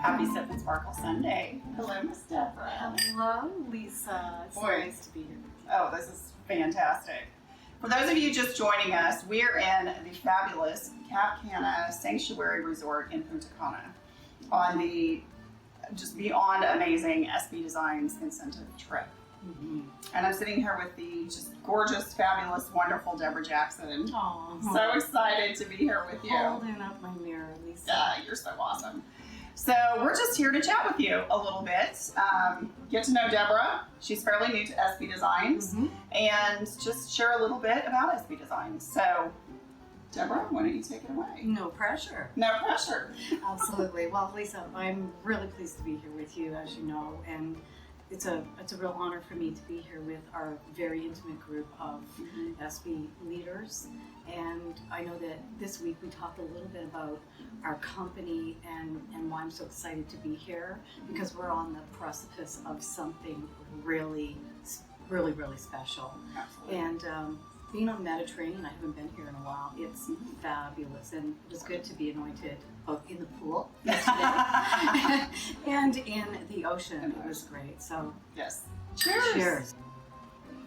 Happy Sip and Sparkle Sunday. Hello, Miss Deborah. Hello, Lisa. It's nice to be here. Oh, this is fantastic. For those of you just joining us, we're in the fabulous Cap Cana Sanctuary Resort in Punta Cana on the just beyond amazing eSBe Designs incentive trip. Mm-hmm. And I'm sitting here with the just gorgeous, fabulous, wonderful Deborah Jackson. Aww. So excited to be here with you. Holding up my mirror, Lisa. You're so awesome. So we're just here to chat with you a little bit, get to know Deborah. She's fairly new to eSBe Designs, and just share a little bit about eSBe Designs. So Deborah, why don't you take it away? No pressure. No pressure. Absolutely. Well, Lisa, I'm really pleased to be here with you, as you know, and it's a real honor for me to be here with our very intimate group of eSBe leaders. And I know that this week we talked a little bit about our company and why I'm so excited to be here, because we're on the precipice of something really, really, really special. Absolutely. And being on the Mediterranean, I haven't been here in a while. It's fabulous, and it was good to be anointed both in the pool yesterday and in the ocean. It was great. So yes. Cheers. Cheers.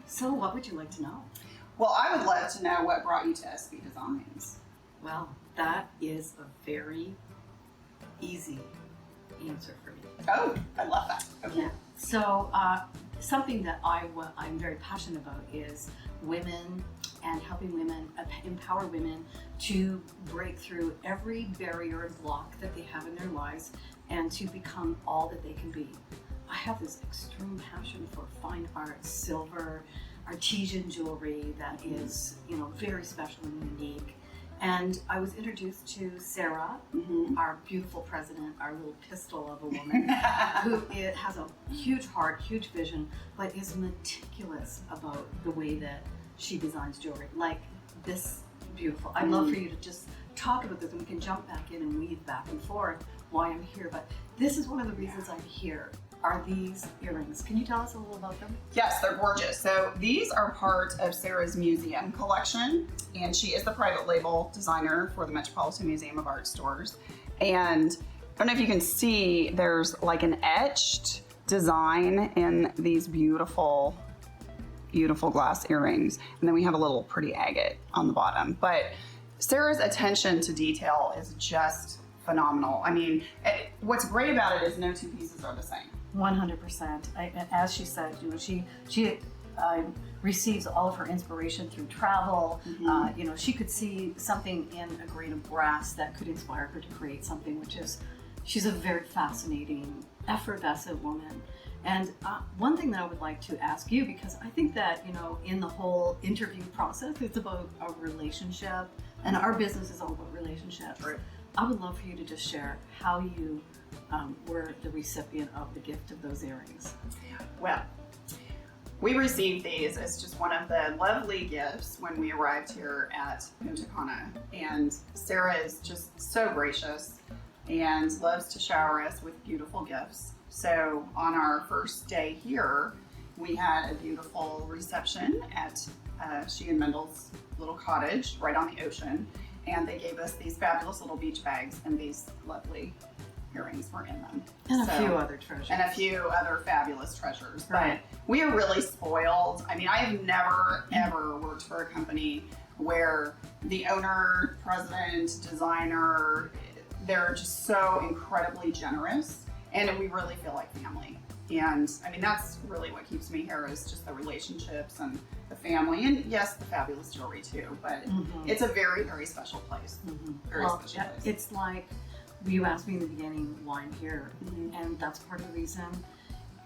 So what would you like to know? Well, I would love to know what brought you to eSBe Designs. Well, that is a very easy answer for me. Oh, I love that. Okay. Yeah. So something that I'm very passionate about is women and helping women, empower women to break through every barrier and block that they have in their lives and to become all that they can be. I have this extreme passion for fine art, silver, artisan jewelry that is, very special and unique. And I was introduced to Sarah, our beautiful president, our little pistol of a woman, who has a huge heart, huge vision, but is meticulous about the way that she designs jewelry. Like this beautiful. I'd love for you to just talk about this, and we can jump back in and weave back and forth why I'm here. But this is one of the reasons I'm here. Are these earrings. Can you tell us a little about them? Yes, they're gorgeous. So these are part of Sarah's museum collection, and she is the private label designer for the Metropolitan Museum of Art Stores. And I don't know if you can see, there's like an etched design in these beautiful, beautiful glass earrings. And then we have a little pretty agate on the bottom. But Sarah's attention to detail is just phenomenal. I mean, what's great about it is no two pieces are the same. 100%. As she said, she receives all of her inspiration through travel. She could see something in a grain of grass that could inspire her to create something, she's a very fascinating, effervescent woman. And one thing that I would like to ask you, because I think that, in the whole interview process, it's about a relationship, and our business is all about relationships. Right. I would love for you to just share how you were the recipient of the gift of those earrings. Well, we received these as just one of the lovely gifts when we arrived here at Punta Cana. And Sarah is just so gracious and loves to shower us with beautiful gifts. So on our first day here, we had a beautiful reception at she and Mendel's little cottage right on the ocean. And they gave us these fabulous little beach bags, and these lovely earrings were in them. And a few other treasures. And a few other fabulous treasures. Right. But we are really spoiled. I mean, I have never, ever worked for a company where the owner, president, designer, they're just so incredibly generous, and we really feel like family. And I mean, that's really what keeps me here, is just the relationships and the family, and yes, the fabulous jewelry too, but it's a very, very special place. Very special place. It's like, you asked me in the beginning why I'm here, and that's part of the reason.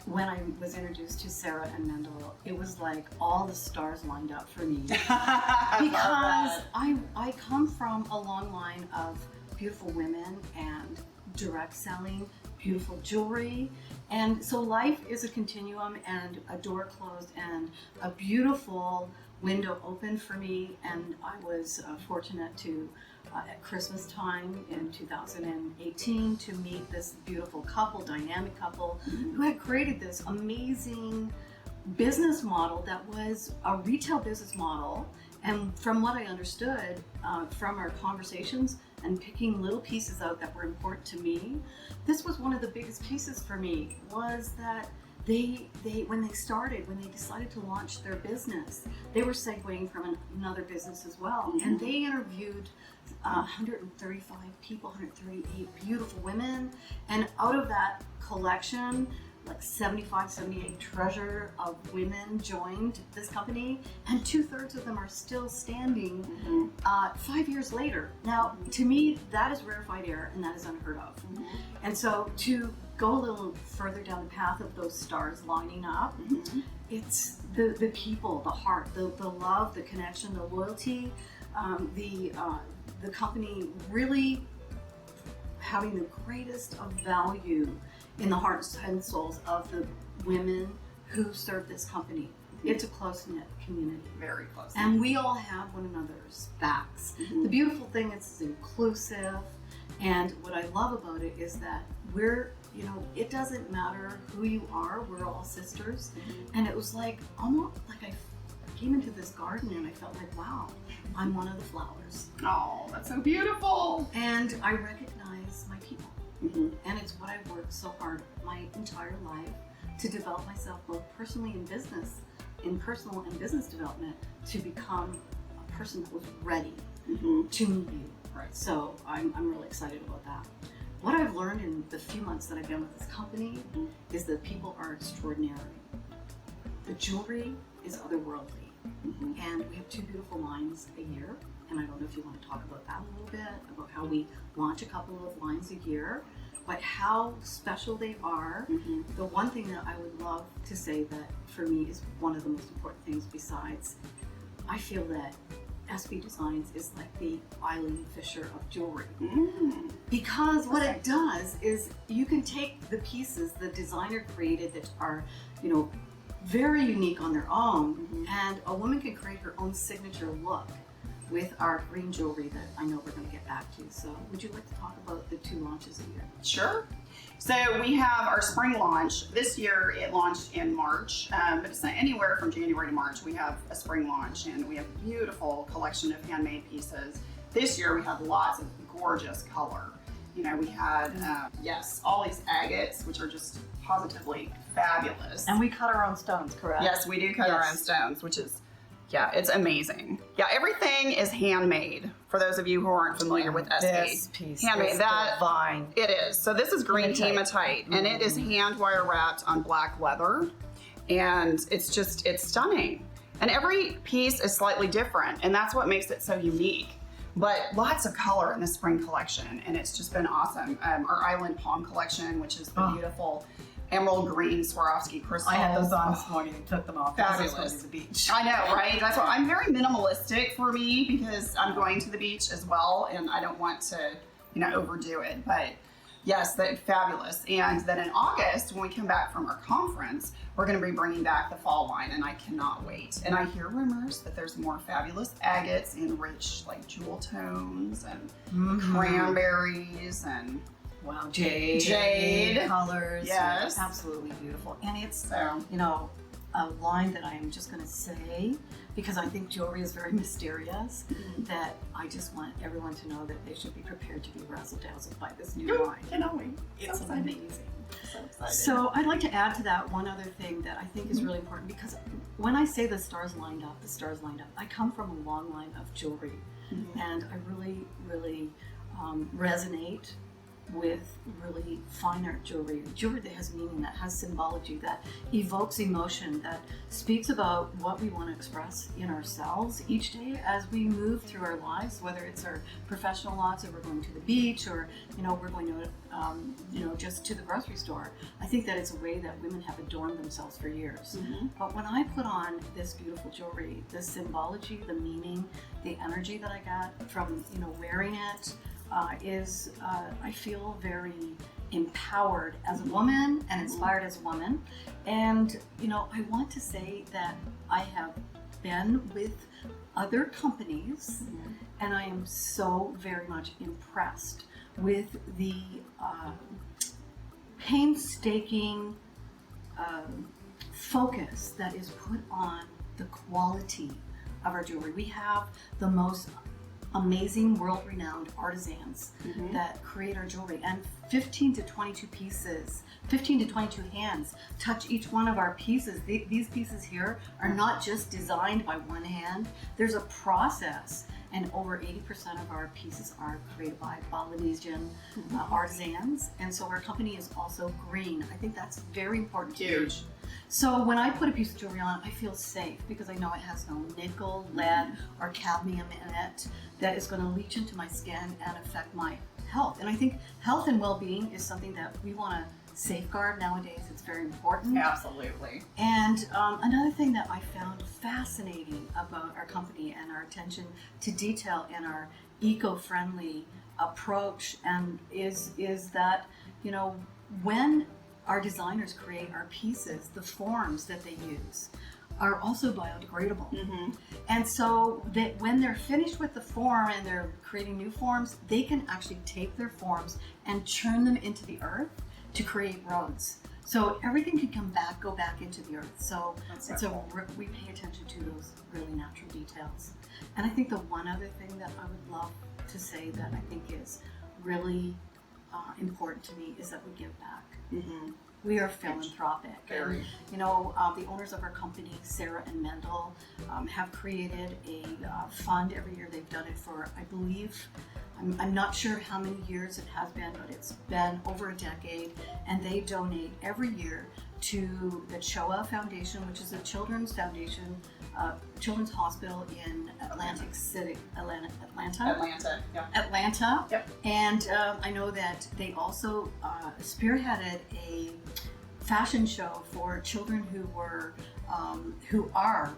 When I was introduced to Sarah and Mendel, it was like all the stars lined up for me. Because I come from a long line of beautiful women and direct selling, beautiful jewelry. And so life is a continuum, and a door closed and a beautiful window opened for me. And I was fortunate to, at Christmas time in 2018, to meet this beautiful couple, dynamic couple, who had created this amazing business model that was a retail business model. And from what I understood from our conversations and picking little pieces out that were important to me. This was one of the biggest pieces for me, was that they when they decided to launch their business, they were segueing from another business as well. Mm-hmm. And they interviewed 135 people, 138 beautiful women. And out of that collection, like 75, 78 treasure of women joined this company, and 2/3 of them are still standing 5 years later. Now, to me, that is rarefied air, and that is unheard of. Mm-hmm. And so to go a little further down the path of those stars lining up, it's the people, the heart, the love, the connection, the loyalty, the company really having the greatest of value in the hearts and souls of the women who serve this company. It's a close-knit community. Very close. And we all have one another's backs. The beautiful thing is it's inclusive, and what I love about it is that we're, it doesn't matter who you are, we're all sisters. And it was like, almost like I came into this garden and I felt like, wow, I'm one of the flowers. Oh, that's so beautiful. And I recognize my people. And it's what I've worked so hard my entire life to develop myself, both personally and business, in personal and business development, to become a person that was ready to meet you. Right. So I'm really excited about that. What I've learned in the few months that I've been with this company is that people are extraordinary. The jewelry is otherworldly. And we have 2 beautiful lines a year. And I don't know if you want to talk about that a little bit, about how we launch a couple of lines a year, but how special they are. The one thing that I would love to say that for me is one of the most important things, besides, I feel that eSBe Designs is like the Eileen Fisher of jewelry. Because what it does is you can take the pieces the designer created that are, very unique on their own, and a woman can create her own signature look with our green jewelry that I know we're going to get back to. So would you like to talk about the 2 launches a year? Sure. So we have our spring launch. This year it launched in March, but it's not anywhere from January to March. We have a spring launch, and we have a beautiful collection of handmade pieces. This year we have lots of gorgeous color. We had, all these agates, which are just positively fabulous. And we cut our own stones, correct? Yes, we do cut our own stones, which is, it's amazing. Yeah, everything is handmade. For those of you who aren't familiar with eSBe, this piece handmade. is That divine. it is. So this is green hematite, and it is hand wire wrapped on black leather, and it's stunning. And every piece is slightly different, and that's what makes it so unique. But lots of color in the spring collection, and it's just been awesome. Our Island Palm collection, which is the beautiful emerald green Swarovski crystals. I had those on this morning and took them off. Fabulous. I was going to the beach. I know, right? That's why I'm very minimalistic for me, because I'm going to the beach as well, and I don't want to, overdo it. But yes, that's fabulous. And then in August, when we come back from our conference, we're going to be bringing back the fall line, and I cannot wait. And I hear rumors that there's more fabulous agates in rich, like jewel tones and cranberries and Wow, jade colors. Yes. Absolutely beautiful. And it's, so. A line that I'm just going to say, because I think jewelry is very mysterious, that I just want everyone to know that they should be prepared to be razzle-dazzled by this new line. Cannot wait. It's So amazing. So excited. So I'd like to add to that one other thing that I think is really important, because when I say the stars lined up, I come from a long line of jewelry, and I really, really resonate with really fine art jewelry that has meaning, that has symbology, that evokes emotion, that speaks about what we want to express in ourselves each day as we move through our lives, whether it's our professional lives, or we're going to the beach, or we're going to just to the grocery store. I think that it's a way that women have adorned themselves for years. But when I put on this beautiful jewelry, the symbology, the meaning, the energy that I got from wearing it, I feel very empowered as a woman and inspired as a woman. And, I want to say that I have been with other companies, and I am so very much impressed with the painstaking focus that is put on the quality of our jewelry. We have the most amazing world-renowned artisans that create our jewelry, and 15 to 22 pieces, 15 to 22 hands touch each one of our pieces. These pieces here are not just designed by one hand. There's a process, and over 80% of our pieces are created by Polynesian artisans, and so our company is also green. I think that's very important to me. Huge. So when I put a piece of jewelry on, I feel safe because I know it has no nickel, lead, or cadmium in it that is going to leach into my skin and affect my health. And I think health and well-being is something that we want to safeguard nowadays. It's very important. Absolutely. And another thing that I found fascinating about our company and our attention to detail and our eco-friendly approach and is that, you know, when our designers create our pieces, the forms that they use are also biodegradable. And so that when they're finished with the form and they're creating new forms, they can actually take their forms and churn them into the earth to create roads. So everything can go back into the earth. So we pay attention to those really natural details. And I think the one other thing that I would love to say that I think is really important to me is that we give back. We are philanthropic. Very. And, you know, the owners of our company, Sarah and Mendel, have created a fund every year. They've done it for, I believe, I'm not sure how many years it has been, but it's been over a decade. And they donate every year to the CHOA Foundation, which is a children's foundation, children's hospital in Atlantic City, Atlanta. Yeah. Atlanta. Yep. And I know that they also spearheaded a fashion show for children who are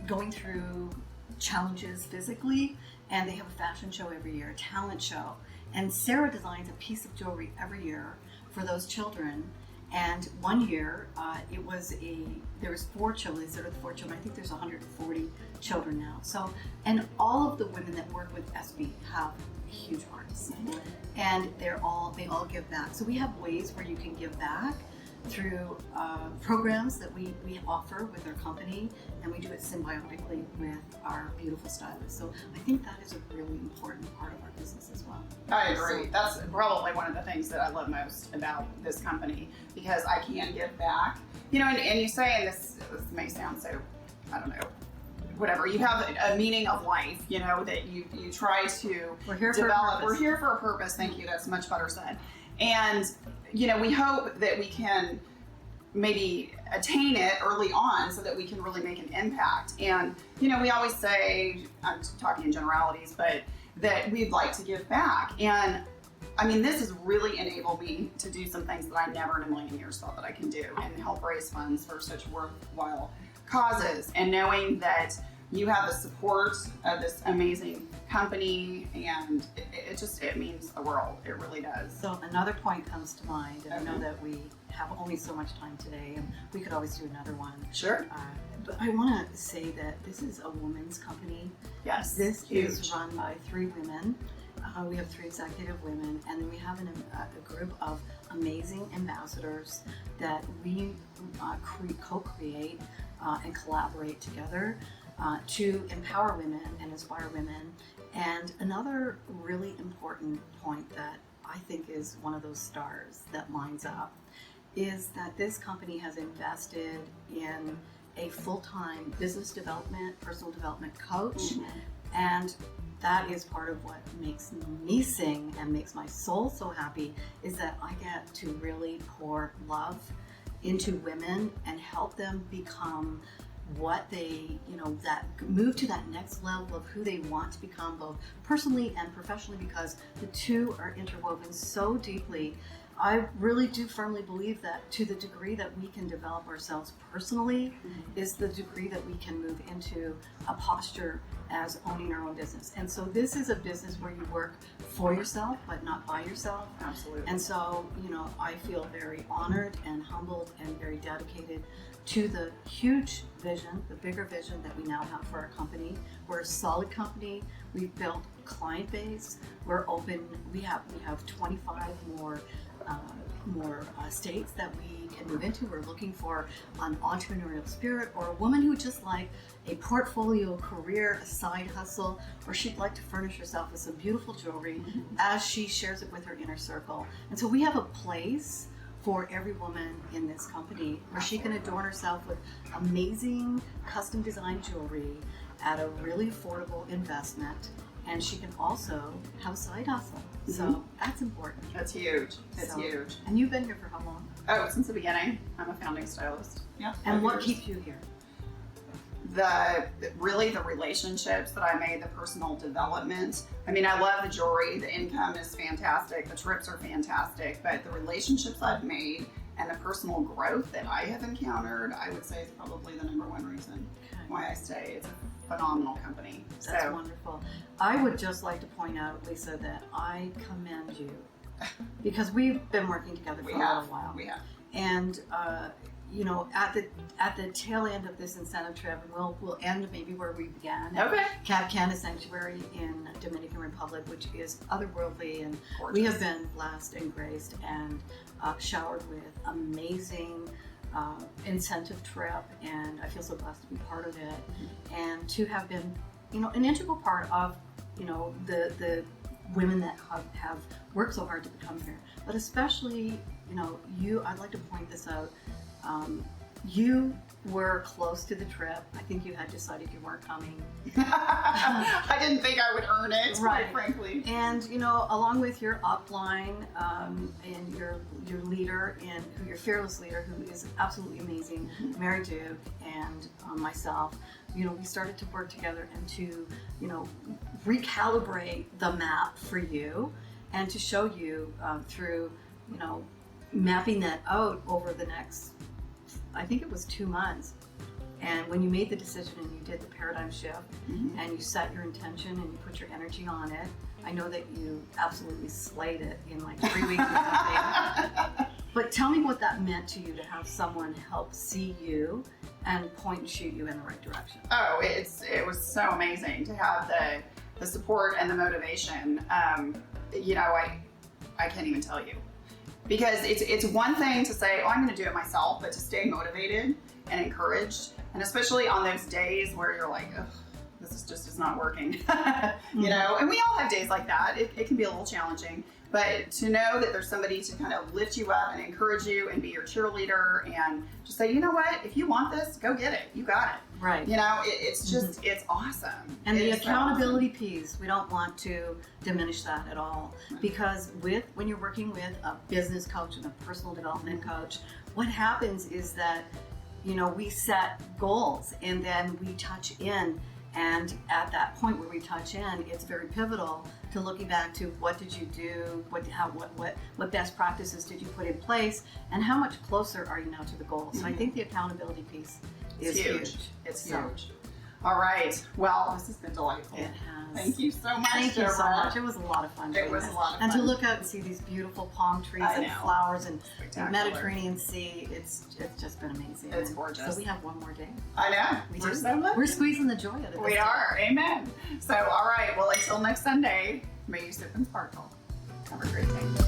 going through challenges physically, and they have a fashion show every year, a talent show. And Sarah designs a piece of jewelry every year for those children. And one year, there was 4 children. They started with 4 children. I think there's 140 children now. So, and all of the women that work with eSBe have huge hearts, and they all give back. So we have ways where you can give back through programs that we offer with our company, and we do it symbiotically with our beautiful stylists. So I think that is a really important part of our business as well. I agree. That's probably one of the things that I love most about this company, because I can give back. You know, and you say, and this may sound so, I don't know, whatever, you have a meaning of life, you know, that you try to We're here develop. for a purpose. We're here for a purpose. Thank you. That's much better said. And, you know, we hope that we can maybe attain it early on so that we can really make an impact. And, you know, we always say, I'm talking in generalities, but that we'd like to give back. And I mean, this has really enabled me to do some things that I never in a million years thought that I can do, and help raise funds for such worthwhile causes. And knowing that you have the support of this amazing company, and it means the world. It really does. So another point comes to mind, and I know Okay. that we have only so much time today, and we could always do another one. Sure. But I want to say that this is a women's company. Yes. This Huge. is run by 3 women. We have 3 executive women, and then we have a group of amazing ambassadors that we co-create and collaborate together to empower women and inspire women. And another really important point that I think is one of those stars that lines up is that this company has invested in a full-time business development, personal development coach, and that is part of what makes me sing and makes my soul so happy, is that I get to really pour love into women and help them become what they, you know, that move to that next level of who they want to become, both personally and professionally, because the two are interwoven so deeply. I really do firmly believe that to the degree that we can develop ourselves personally is the degree that we can move into a posture as owning our own business. And so this is a business where you work for yourself, but not by yourself. Absolutely. And so, you know, I feel very honored and humbled and very dedicated to the huge vision, the bigger vision that we now have for our company. We're a solid company. We've built a client base. We're open. We have 25 more more states that we can move into. We're looking for an entrepreneurial spirit, or a woman who just like a portfolio career, a side hustle, or she'd like to furnish herself with some beautiful jewelry as she shares it with her inner circle. And so we have a place for every woman in this company where she can adorn herself with amazing custom designed jewelry at a really affordable investment, and she can also have a side hustle. So that's important. That's huge. It's huge. And you've been here for how long? Oh, since the beginning. I'm a founding stylist. Yeah. And what keeps you here? Really the relationships that I made, the personal development. I mean, I love the jewelry, the income is fantastic, the trips are fantastic, but the relationships I've made and the personal growth that I have encountered, I would say is probably the number one reason why I stay. It's a phenomenal company. That's wonderful. I would just like to point out, Lisa, that I commend you because we've been working together for a little while. We have. And you know, at the tail end of this incentive trip, and we'll end maybe where we began. Okay. Cab Canada Sanctuary in Dominican Republic, which is otherworldly, and Gorgeous. we have been blessed and graced and showered with amazing incentive trip, and I feel so blessed to be part of it, and to have been, you know, an integral part of, you know, the women that have worked so hard to become here. But especially, you know, I'd like to point this out. You were close to the trip. I think you had decided you weren't coming. I didn't think I would earn it, Right. quite frankly. And, you know, along with your upline and your leader, and your fearless leader, who is absolutely amazing, Mary Duke, and myself, you know, we started to work together and to, you know, recalibrate the map for you and to show you through, you know, mapping that out over the next, I think it was 2 months. And when you made the decision and you did the paradigm shift and you set your intention and you put your energy on it, I know that you absolutely slayed it in like 3 weeks or something. But tell me what that meant to you to have someone help see you and point and shoot you in the right direction. Oh, it was so amazing to have the support and the motivation. You know, I can't even tell you. Because it's one thing to say, oh, I'm going to do it myself, but to stay motivated and encouraged, and especially on those days where you're like, ugh, this is not working, you know, and we all have days like that. It can be a little challenging, but to know that there's somebody to kind of lift you up and encourage you and be your cheerleader and just say, you know what, if you want this, go get it. You got it. Right. You know, it's just, it's awesome. And the It is so accountability piece, we don't want to diminish that at all. Because when you're working with a business coach and a personal development coach, what happens is that, you know, we set goals and then we touch in. And at that point where we touch in, it's very pivotal to looking back to what did you do, what best practices did you put in place, and how much closer are you now to the goal. So I think the accountability piece is huge. It's huge. All right. Well, this has been delightful. It has. Thank you so much, Thank you so Deborah. much. It was a lot of fun. It was a lot of fun. And to look out and see these beautiful palm trees I and know. flowers and the Spectacular. Mediterranean Sea, it's just been amazing. It's And gorgeous. So we have one more day. I know. We're so lucky. We're squeezing the joy out of it. We are. Amen. So, all right. Well, until next Sunday, may you sip and sparkle. Have a great day.